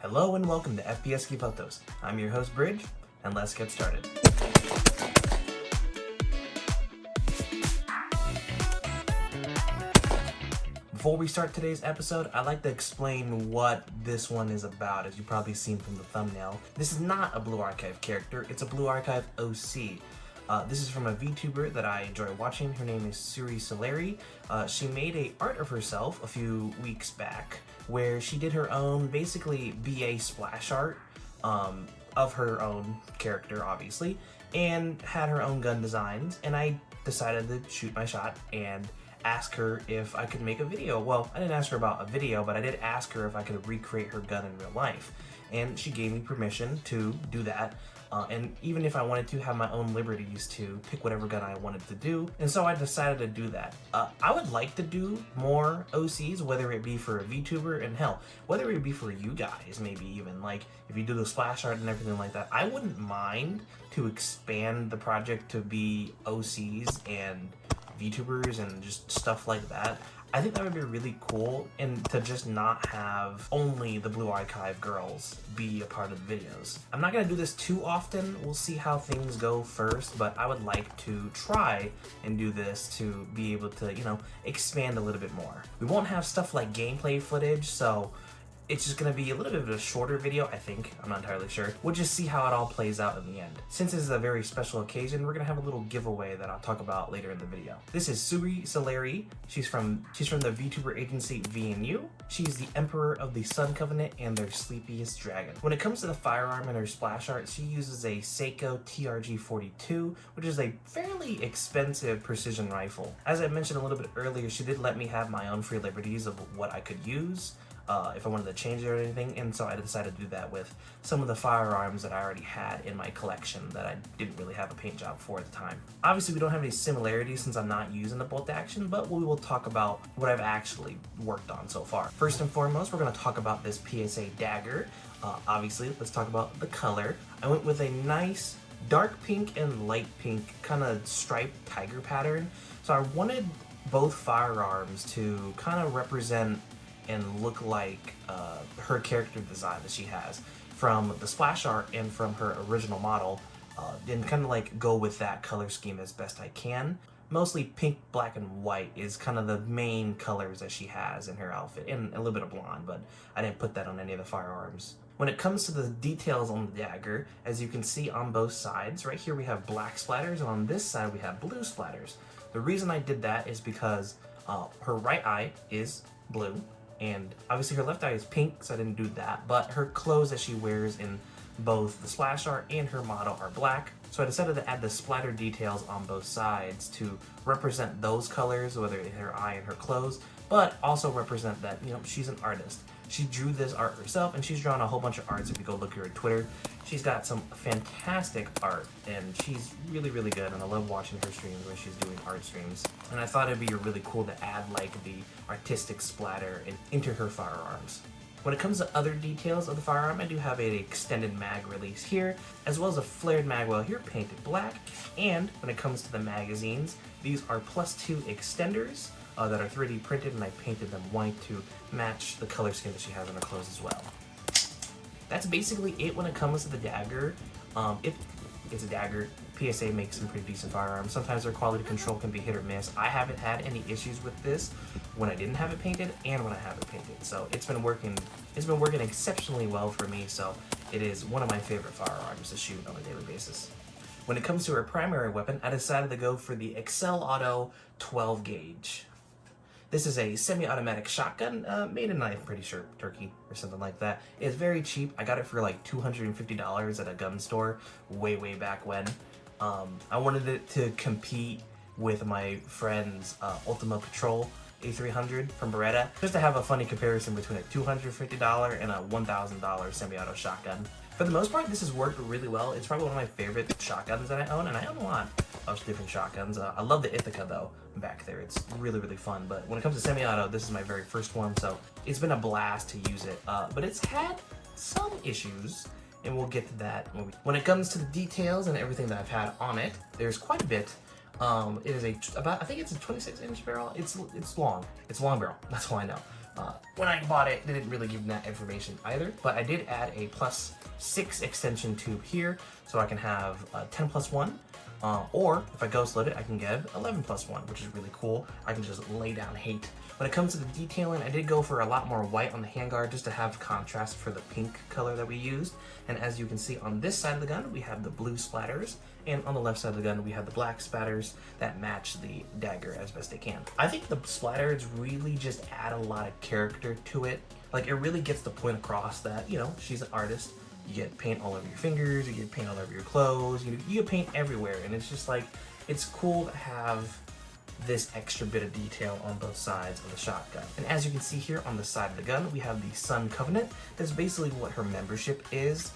Hello and welcome to FPSKivotos. I'm your host Bridge, and let's get started. Before we start today's episode, I'd like to explain what this one is about, as you've probably seen from the thumbnail. This is not a Blue Archive character, it's a Blue Archive OC. This is from a VTuber that I enjoy watching. Her name is Solari. She made a art of herself a few weeks back where she did her own, basically, BA splash art of her own character, obviously, and had her own gun designs, and I decided to shoot my shot and ask her if I could make a video. Well, I didn't ask her about a video, but I did ask her if I could recreate her gun in real life, and she gave me permission to do that. And even if I wanted to have my own liberties to pick whatever gun I wanted to do, and so I decided to do that. I would like to do more OCs, whether it be for a VTuber, and hell, whether it be for you guys, maybe even, like, if you do the splash art and everything like that, I wouldn't mind to expand the project to be OCs and VTubers and just stuff like that. I think that would be really cool, and to just not have only the Blue Archive girls be a part of the videos. I'm not gonna do this too often, we'll see how things go first, but I would like to try and do this to be able to, you know, expand a little bit more. We won't have stuff like gameplay footage, so it's just gonna be a little bit of a shorter video, I think. I'm not entirely sure. We'll just see how it all plays out in the end. Since this is a very special occasion, we're gonna have a little giveaway that I'll talk about later in the video. This is Solari. She's from the VTuber agency VNU. She's the Emperor of the Sun Covenant and their sleepiest dragon. When it comes to the firearm and her splash art, she uses a Seiko TRG-42, which is a fairly expensive precision rifle. As I mentioned a little bit earlier, she did let me have my own free liberties of what I could use. If I wanted to change it or anything, and so I decided to do that with some of the firearms that I already had in my collection that I didn't really have a paint job for at the time. Obviously, we don't have any similarities since I'm not using the bolt action, but we will talk about what I've actually worked on so far. First and foremost, we're going to talk about this PSA Dagger. Obviously, let's talk about the color. I went with a nice dark pink and light pink kind of striped tiger pattern. So I wanted both firearms to kind of represent and look like her character design that she has from the splash art and from her original model, and kind of like go with that color scheme as best I can. Mostly pink, black, and white is kind of the main colors that she has in her outfit, and a little bit of blonde, but I didn't put that on any of the firearms. When it comes to the details on the dagger, as you can see on both sides, right here we have black splatters, and on this side we have blue splatters. The reason I did that is because her right eye is blue, and obviously her left eye is pink, so I didn't do that, but her clothes that she wears in both the splash art and her model are black, so I decided to add the splatter details on both sides to represent those colors, whether in her eye and her clothes, but also represent that, you know, she's an artist. She drew this art herself, and she's drawn a whole bunch of arts. If you go look at her Twitter, she's got some fantastic art, and she's really, really good, and I love watching her streams when she's doing art streams. And I thought it'd be really cool to add like the artistic splatter into her firearms. When it comes to other details of the firearm, I do have an extended mag release here, as well as a flared mag well here painted black. And when it comes to the magazines, these are +2 extenders that are 3D printed, and I painted them white to match the color scheme that she has on her clothes as well. That's basically it when it comes to the dagger. It's a dagger. PSA makes some pretty decent firearms. Sometimes their quality control can be hit or miss. I haven't had any issues with this when I didn't have it painted and when I have it painted. So it's been working exceptionally well for me, so it is one of my favorite firearms to shoot on a daily basis. When it comes to her primary weapon, I decided to go for the Excell Auto 12 gauge. This is a semi-automatic shotgun made in, I'm pretty sure, Turkey or something like that. It's very cheap. I got it for like $250 at a gun store way back when. I wanted it to compete with my friend's Ultima Patrol A300 from Beretta, just to have a funny comparison between a $250 and a $1,000 semi-auto shotgun. For the most part, this has worked really well. It's probably one of my favorite shotguns that I own, and I own a lot of different shotguns. I love the Ithaca though back there. It's really fun, but when it comes to semi-auto, this is my very first one, so it's been a blast to use it, but it's had some issues, and we'll get to that when it comes to the details and everything that I've had on it. There's quite a bit. It is I think it's a 26-inch barrel. It's long. It's a long barrel. That's all I know. When I bought it, they didn't really give that information either, but I did add a +6 extension tube here, so I can have 10+1, or if I ghost load it, I can give 11+1, which is really cool. I can just lay down hate. When it comes to the detailing, I did go for a lot more white on the handguard just to have contrast for the pink color that we used. And as you can see on this side of the gun, we have the blue splatters, and on the left side of the gun, we have the black splatters that match the dagger as best they can. I think the splatters really just add a lot of character to it. Like, it really gets the point across that, you know, she's an artist. You get paint all over your fingers, you get paint all over your clothes, you get paint everywhere, and it's just like, it's cool to have this extra bit of detail on both sides of the shotgun. And as you can see here on the side of the gun, we have the Sun Covenant. That's basically what her membership is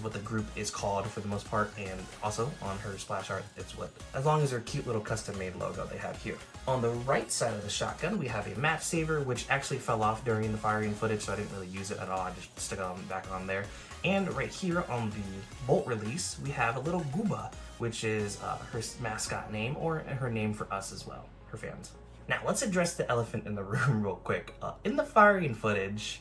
what the group is called for the most part, and also on her splash art, it's what, as long as her cute little custom-made logo they have here. On the right side of the shotgun, we have a match saver, which actually fell off during the firing footage, so I didn't really use it at all. I just stuck it back on there. And right here on the bolt release, we have a little Gooba, which is her mascot name, or her name for us as well, her fans. Now let's address the elephant in the room real quick. In the firing footage,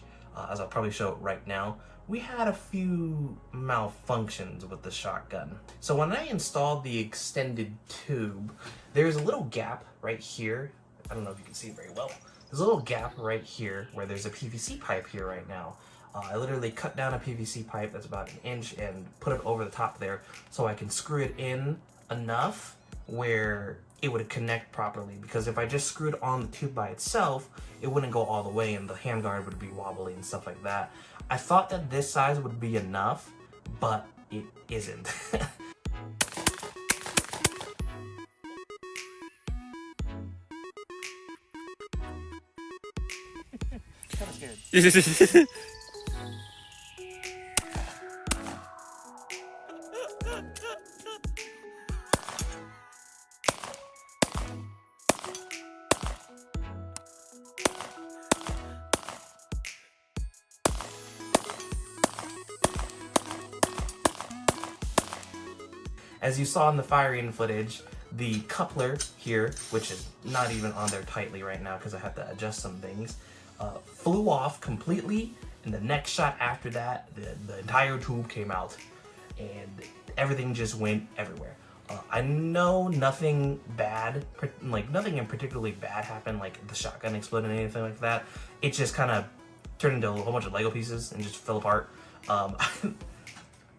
as I'll probably show it right now, we had a few malfunctions with the shotgun. So when I installed the extended tube, there's a little gap right here. I don't know if you can see it very well. There's a little gap right here where there's a PVC pipe here right now. I literally cut down a PVC pipe that's about 1 inch and put it over the top there so I can screw it in enough where it would connect properly, because if I just screwed on the tube by itself, it wouldn't go all the way and the handguard would be wobbly and stuff like that. I thought that this size would be enough, but it isn't. Kind of scared. As you saw in the firing footage, the coupler here, which is not even on there tightly right now because I have to adjust some things, flew off completely, and the next shot after that, the entire tube came out, and everything just went everywhere. I know nothing bad, like nothing particularly bad happened, like the shotgun exploded or anything like that. It just kind of turned into a whole bunch of Lego pieces and just fell apart.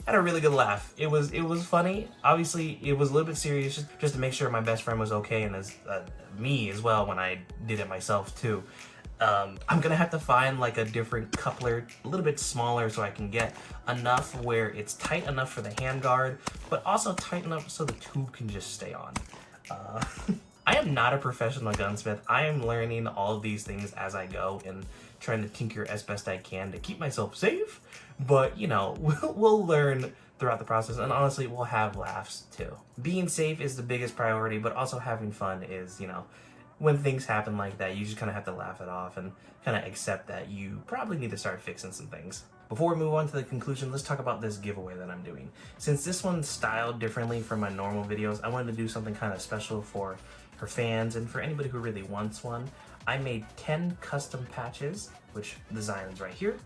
Had a really good laugh. It was funny. Obviously, it was a little bit serious just to make sure my best friend was okay, and as me as well when I did it myself too. I'm gonna have to find like a different coupler, a little bit smaller, so I can get enough where it's tight enough for the handguard, but also tight enough so the tube can just stay on. I am not a professional gunsmith. I am learning all of these things as I go and trying to tinker as best I can to keep myself safe. But, you know, we'll learn throughout the process, and honestly, we'll have laughs too. Being safe is the biggest priority, but also having fun is, you know, when things happen like that, you just kind of have to laugh it off and kind of accept that you probably need to start fixing some things. Before we move on to the conclusion, let's talk about this giveaway that I'm doing. Since this one's styled differently from my normal videos, I wanted to do something kind of special for her fans and for anybody who really wants one. I made 10 custom patches, which the design is right here.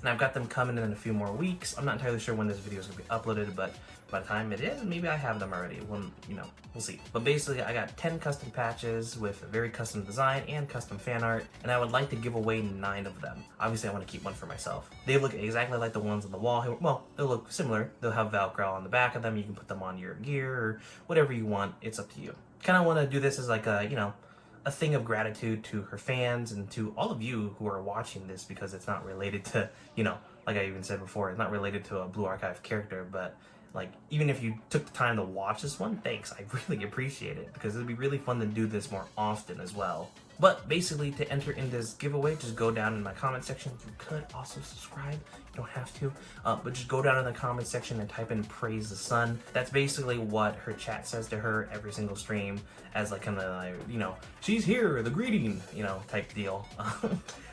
And I've got them coming in a few more weeks. I'm not entirely sure when this video is going to be uploaded, but by the time it is, maybe I have them already. When, you know, we'll see. But basically, I got 10 custom patches with a very custom design and custom fan art, and I would like to give away 9 of them. Obviously, I want to keep one for myself. They look exactly like the ones on the wall here. Well, they'll look similar. They'll have Velcro on the back of them. You can put them on your gear or whatever you want. It's up to you. Kind of want to do this as like a, you know, a thing of gratitude to her fans and to all of you who are watching this, because it's not related to, you know, like I even said before, it's not related to a Blue Archive character, but like, even if you took the time to watch this one, thanks, I really appreciate it, because it'd be really fun to do this more often as well. But basically, to enter in this giveaway, just go down in my comment section. You could also subscribe, you don't have to, but just go down in the comment section and type in "Praise the Sun." That's basically what her chat says to her every single stream, as like kind of like, you know, she's here, the greeting, you know, type deal.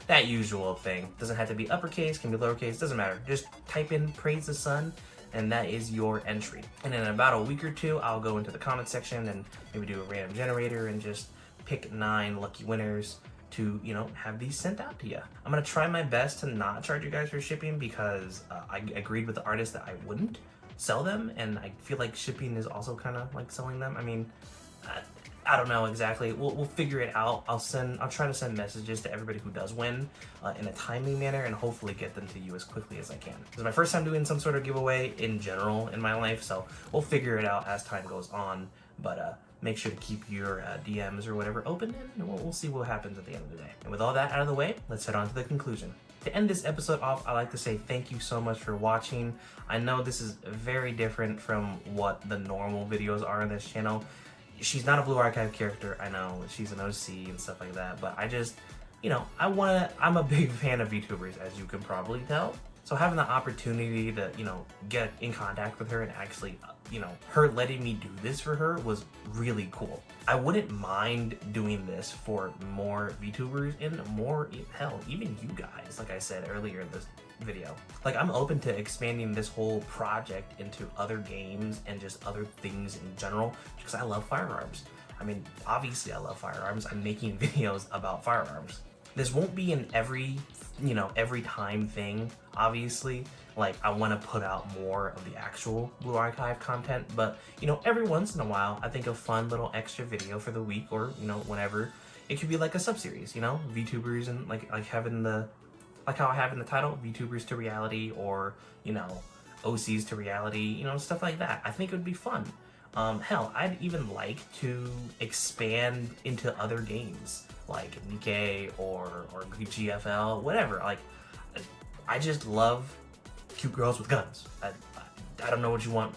That usual thing. Doesn't have to be uppercase, can be lowercase, doesn't matter. Just type in "Praise the Sun," and that is your entry. And in about a week or two, I'll go into the comment section and maybe do a random generator and just pick 9 lucky winners to, you know, have these sent out to you. I'm gonna try my best to not charge you guys for shipping because I agreed with the artist that I wouldn't sell them, and I feel like shipping is also kind of like selling them. I mean, I don't know exactly. We'll figure it out. I'll try to send messages to everybody who does win in a timely manner, and hopefully get them to you as quickly as I can. This is my first time doing some sort of giveaway in general in my life, so we'll figure it out as time goes on. But make sure to keep your DMs or whatever open, and we'll see what happens at the end of the day. And with all that out of the way, let's head on to the conclusion. To end this episode off, I'd like to say thank you so much for watching. I know this is very different from what the normal videos are on this channel. She's not a Blue Archive character, I know, she's an OC and stuff like that, but I just, you know, I'm a big fan of VTubers, as you can probably tell. So having the opportunity to, you know, get in contact with her and actually, you know, her letting me do this for her was really cool. I wouldn't mind doing this for more VTubers and more, hell, even you guys, like I said earlier in this video. Like, I'm open to expanding this whole project into other games and just other things in general because I love firearms. I mean, obviously I love firearms. I'm making videos about firearms. This won't be an every time thing, obviously. Like, I want to put out more of the actual Blue Archive content, but, you know, every once in a while, I think a fun little extra video for the week or, you know, whenever, it could be like a sub-series, you know, VTubers and like having the, like how I have in the title, VTubers to reality, or, you know, OCs to reality, you know, stuff like that. I think it would be fun. Hell, I'd even like to expand into other games, like Nikkei or GFL, whatever. Like, I just love cute girls with guns. I don't know what you want.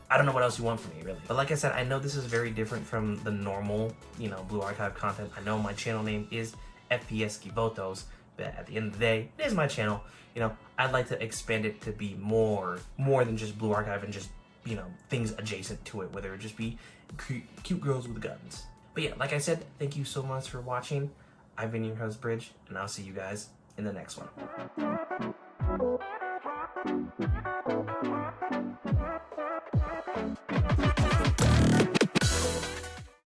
I don't know what else you want from me, really. But like I said, I know this is very different from the normal, you know, Blue Archive content. I know my channel name is FPSKivotos, but at the end of the day, it is my channel. You know, I'd like to expand it to be more than just Blue Archive and just, you know, things adjacent to it, whether it just be cute girls with guns. But yeah, like I said, thank you so much for watching. I've been your host, Bridge, and I'll see you guys in the next one.